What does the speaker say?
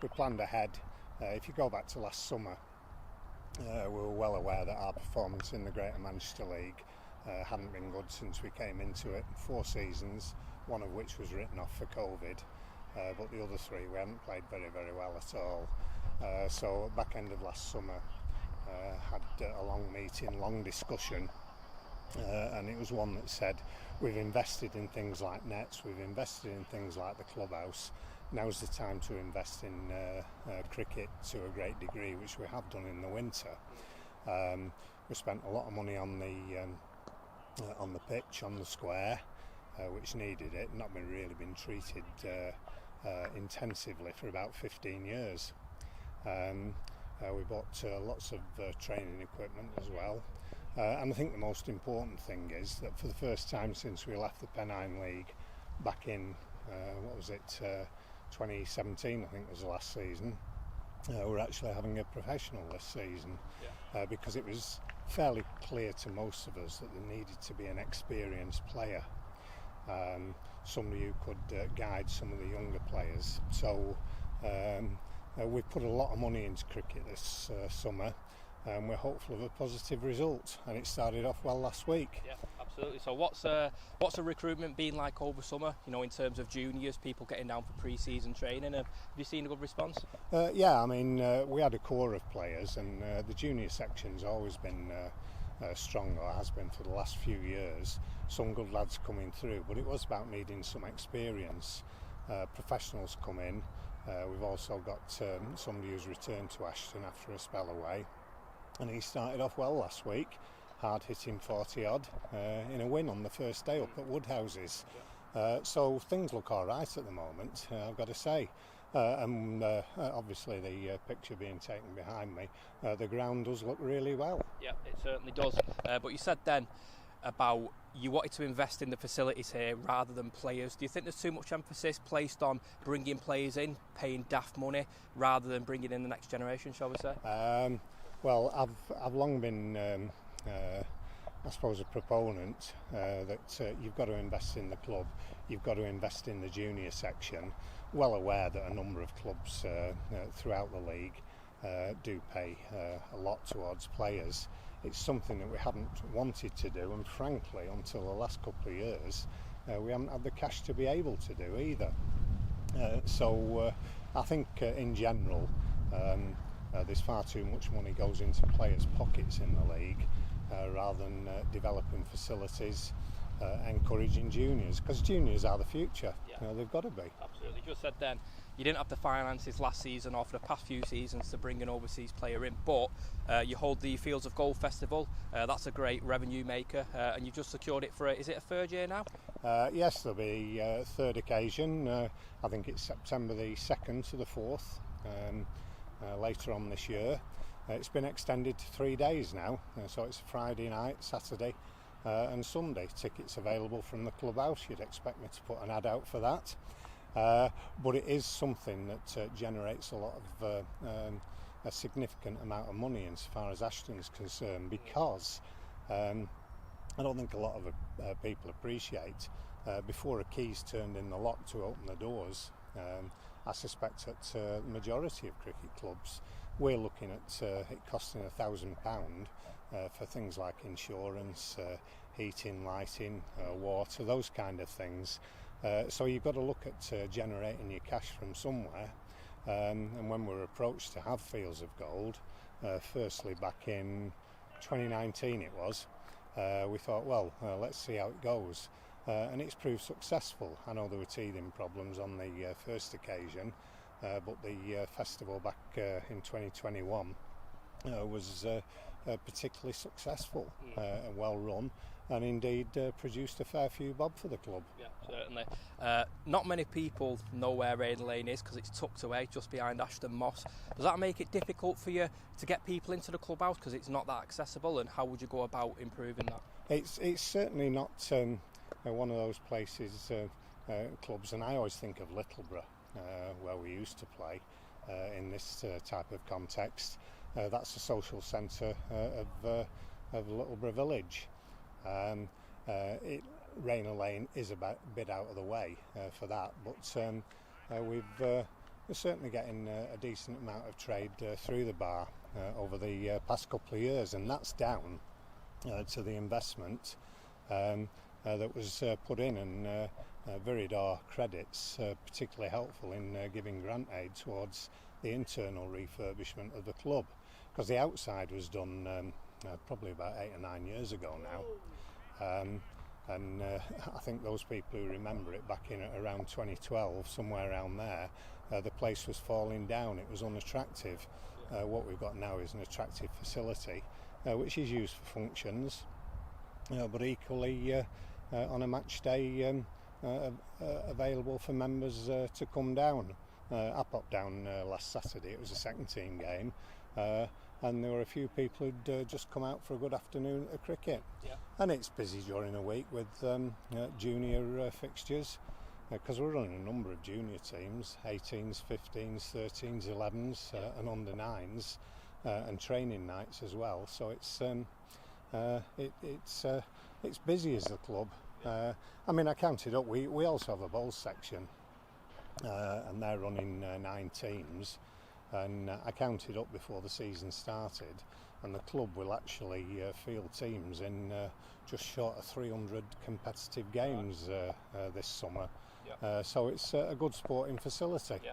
we planned ahead. If you go back to last summer, we were well aware that our performance in the Greater Manchester League hadn't been good since we came into it. 4 seasons, one of which was written off for COVID, but the other 3 we hadn't played very, very well at all. So back end of last summer, had a long meeting, long discussion, and it was one that said we've invested in things like nets, we've invested in things like the clubhouse. Now's the time to invest in cricket to a great degree, which we have done in the winter. We spent a lot of money on the pitch, on the square, which needed it. Not really been treated intensively for about 15 years. We bought lots of training equipment as well. And I think the most important thing is that for the first time since we left the Pennine League back in, 2017 I think was the last season, we're actually having a professional this season, because it was fairly clear to most of us that there needed to be an experienced player, somebody who could guide some of the younger players. So we've put a lot of money into cricket this summer, and we're hopeful of a positive result, and it started off well last week. Yeah, absolutely. So what's the recruitment been like over summer, in terms of juniors, people getting down for pre-season training? Have you seen a good response? Yeah, I mean, we had a core of players, and the junior section's always been strong, or has been for the last few years. Some good lads coming through, but it was about needing some experience. Professionals come in. We've also got somebody who's returned to Ashton after a spell away, and he started off well last week, hard hitting 40 odd in a win on the first day up at Woodhouses. So things look all right at the moment, I've got to say. And obviously the picture being taken behind me, the ground does look really well. Yeah, it certainly does. But you said then about you wanted to invest in the facilities here rather than players. Do you think there's too much emphasis placed on bringing players in, paying daft money, rather than bringing in the next generation, shall we say? Well, I've long been, I suppose, a proponent that you've got to invest in the club, you've got to invest in the junior section. Well aware that a number of clubs throughout the league do pay a lot towards players. It's something that we haven't wanted to do, and frankly, until the last couple of years, we haven't had the cash to be able to do either. So I think in general, there's far too much money goes into players' pockets in the league, rather than developing facilities, encouraging juniors, because juniors are the future. They've got to be. Absolutely. You just said then you didn't have the finances last season or for the past few seasons to bring an overseas player in, but you hold the Fields of Gold Festival. That's a great revenue maker, and you've just secured it for is it a 3rd year now? Yes, there'll be a 3rd occasion. I think it's September the 2nd to the 4th, later on this year. It's been extended to 3 days now, so it's Friday night, Saturday and Sunday. Tickets available from the clubhouse. You'd expect me to put an ad out for that. But it is something that generates a lot of a significant amount of money as far as Ashton's concerned, because I don't think a lot of people appreciate before a key's turned in the lock to open the doors. I suspect that the majority of cricket clubs, we're looking at it costing £1,000 for things like insurance, heating, lighting, water, those kind of things. So you've got to look at generating your cash from somewhere. And when we were approached to have Fields of Gold, firstly back in 2019 it was, we thought, well, let's see how it goes. And it's proved successful. I know there were teething problems on the first occasion, but the festival back in 2021 was particularly successful and well run, and indeed produced a fair few bob for the club. Yeah, certainly. Not many people know where Rain Lane is because it's tucked away just behind Ashton Moss. Does that make it difficult for you to get people into the clubhouse because it's not that accessible, and how would you go about improving that? It's certainly not one of those places, clubs, and I always think of Littleborough, where we used to play in this type of context. That's the social centre of Littleborough village. Rayner Lane is a bit out of the way for that, but we've We're certainly getting a decent amount of trade through the bar over the past couple of years, and that's down to the investment that was put in, and Viridor credits particularly helpful in giving grant aid towards the internal refurbishment of the club, because the outside was done probably about 8 or 9 years ago now. And I think those people who remember it back in around 2012, somewhere around there, the place was falling down. It was unattractive. What we've got now is an attractive facility, which is used for functions, but equally on a match day available for members to come down. I popped down last Saturday. It was a second team game. And there were a few people who'd just come out for a good afternoon of cricket. Yeah. And it's busy during the week with junior fixtures, because we're running a number of junior teams, 18s, 15s, 13s, 11s and under 9s, and training nights as well. So it's busy as a club. I mean, I counted up, we also have a bowls section, and they're running 9 teams. And I counted up before the season started, and the club will actually field teams in just short of 300 competitive games this summer. Yeah. So it's a good sporting facility. Yeah.